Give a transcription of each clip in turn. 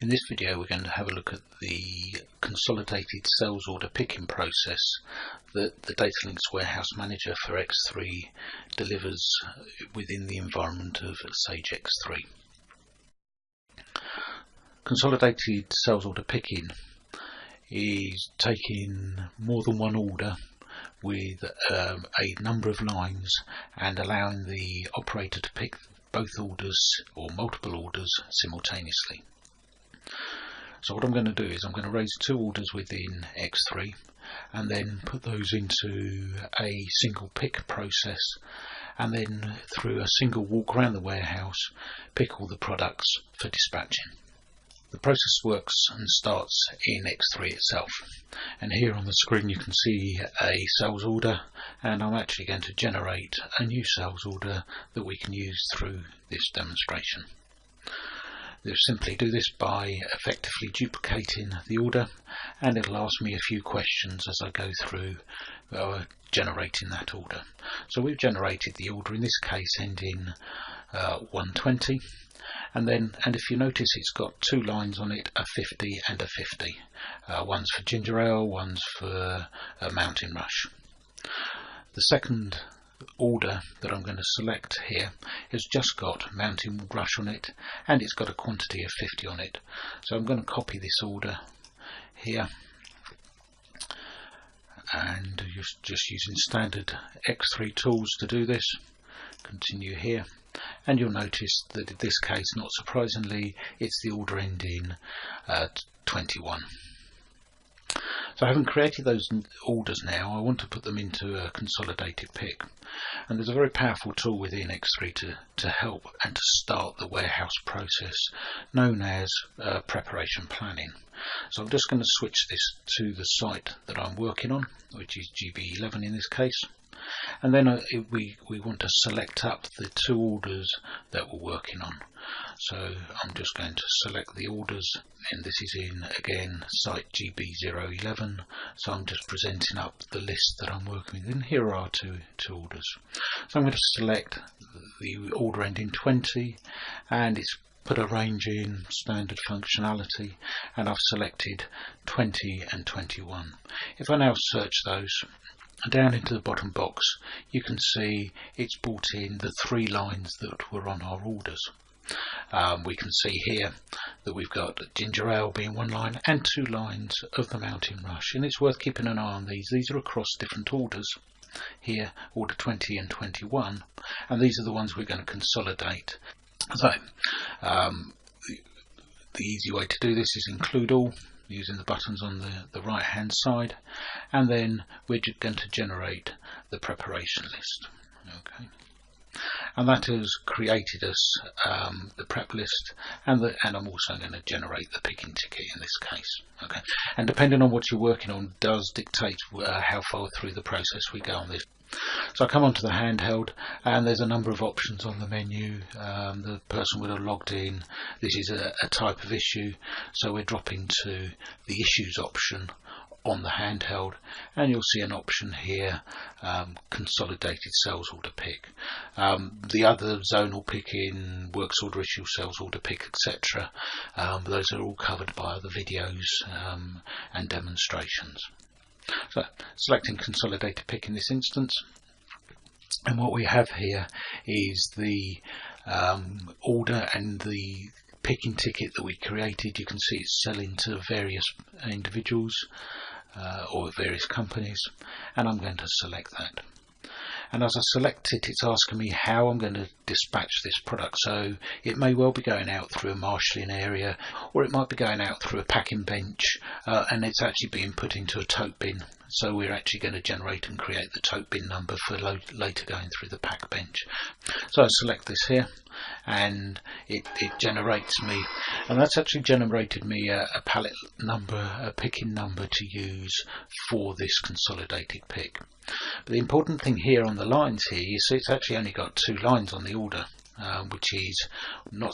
In this video we're going to have a look at the consolidated sales order picking process that the Datalinks Warehouse Manager for X3 delivers within the environment of Sage X3. Consolidated sales order picking is taking more than one order with a number of lines and allowing the operator to pick both orders or multiple orders simultaneously. So what I'm going to do is I'm going to raise two orders within X3 and then put those into a single pick process, and then through a single walk around the warehouse pick all the products for dispatching. The process works and starts in X3 itself, and here on the screen you can see a sales order, and I'm actually going to generate a new sales order that we can use through this demonstration. They'll simply do this by effectively duplicating the order, and it'll ask me a few questions as I go through generating that order. So we've generated the order, in this case ending 120, and if you notice it's got two lines on it, a 50 and a 50. One's for ginger ale, one's for Mountain Rush. The second order that I'm going to select here has just got Mountain Rush on it, and it's got a quantity of 50 on it. So I'm going to copy this order here, and just using standard X3 tools to do this. Continue here, and you'll notice that in this case, not surprisingly, it's the order ending 21. So having created those orders now, I want to put them into a consolidated pick. And there's a very powerful tool within X3 to help and to start the warehouse process, known as preparation planning. So I'm just going to switch this to the site that I'm working on, which is GB11 in this case. And then we want to select up the two orders that we're working on. So I'm just going to select the orders, and this is in, again, site GB011. So I'm just presenting up the list that I'm working with, and here are our two orders. So I'm going to select the order ending 20, and it's put a range in, standard functionality, and I've selected 20 and 21. If I now search those, down into the bottom box, you can see it's brought in the three lines that were on our orders. We can see here that we've got ginger ale being one line and two lines of the Mountain Rush, and it's worth keeping an eye on these. These are across different orders. Here, order 20 and 21, and these are the ones we're going to consolidate. So the easy way to do this is include all, using the buttons on the right hand side, and then we're going to generate the preparation list. Okay, and that has created us the prep list, and I'm also going to generate the picking ticket in this case. Okay, and depending on what you're working on does dictate how far through the process we go on this. So I come onto the handheld, and there's a number of options on the menu. The person would have logged in. This is a type of issue, so we're dropping to the issues option on the handheld, and you'll see an option here, consolidated sales order pick. The other zonal picking, works order issue, sales order pick, etc. Those are all covered by other videos and demonstrations. So selecting consolidated pick in this instance, and what we have here is the order and the picking ticket that we created. You can see it's selling to various individuals or various companies, and I'm going to select that. And as I select it, it's asking me how I'm going to dispatch this product. So it may well be going out through a marshalling area, or it might be going out through a packing bench, and it's actually being put into a tote bin. So we're actually going to generate and create the tote bin number for later going through the pack bench. So I select this here, and it generates me, and that's actually generated me a pallet number, a picking number to use for this consolidated pick. But the important thing here on the lines here, you see it's actually only got two lines on the order, which is not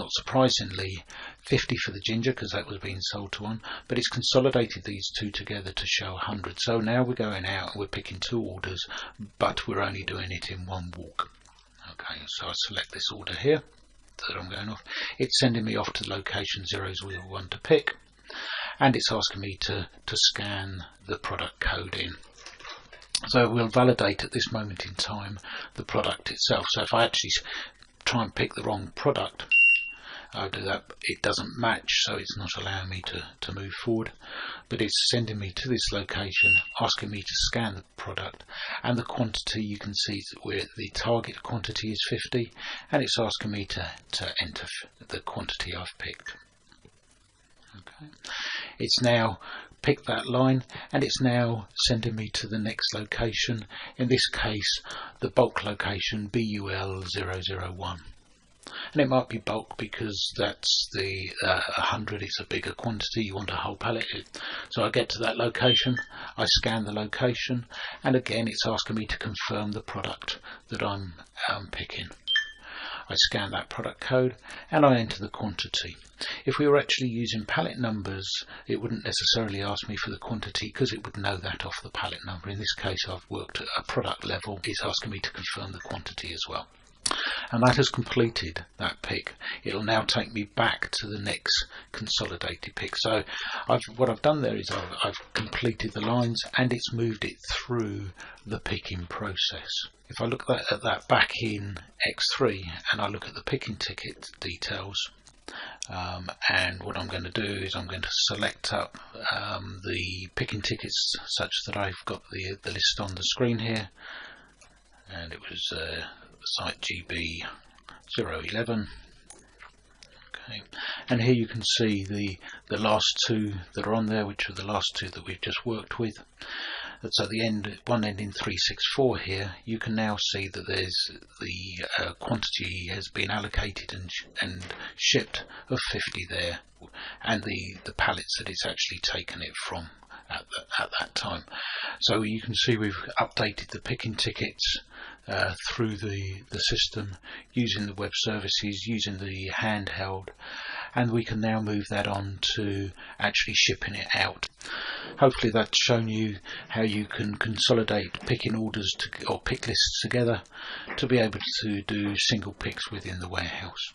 surprisingly 50 for the ginger, because that was being sold to one, but it's consolidated these two together to show 100. So now we're going out and we're picking two orders, but we're only doing it in one walk. Okay, so I select this order here, that I'm going off. It's sending me off to the location 001 to pick, and it's asking me to scan the product code in. So we'll validate at this moment in time the product itself. So if I actually try and pick the wrong product, I'll do that. It doesn't match, so it's not allowing me to move forward. But it's sending me to this location, asking me to scan the product, and the quantity, you can see where the target quantity is 50, and it's asking me to enter the quantity I've picked. Okay. It's now picked that line, and it's now sending me to the next location, in this case the bulk location BUL 001. And it might be bulk because that's the 100 is a bigger quantity, you want a whole pallet. So I get to that location, I scan the location, and again it's asking me to confirm the product that I'm picking. I scan that product code and I enter the quantity. If we were actually using pallet numbers, it wouldn't necessarily ask me for the quantity because it would know that off the pallet number. In this case, I've worked at a product level. It's asking me to confirm the quantity as well. And that has completed that pick. It'll now take me back to the next consolidated pick. So what I've done there is I've completed the lines and it's moved it through the picking process. If I look at that back in X3 and I look at the picking ticket details, and what I'm going to do is I'm going to select up the picking tickets such that I've got the list on the screen here, and it was site GB 011. Okay, and here you can see the last two that are on there, which are the last two that we've just worked with. So the one ending 364 here, you can now see that there's the quantity has been allocated and shipped of 50 there, and the pallets that it's actually taken it from at that time. So you can see we've updated the picking tickets through the system, using the web services, using the handheld, and we can now move that on to actually shipping it out. Hopefully that's shown you how you can consolidate picking orders or pick lists together to be able to do single picks within the warehouse.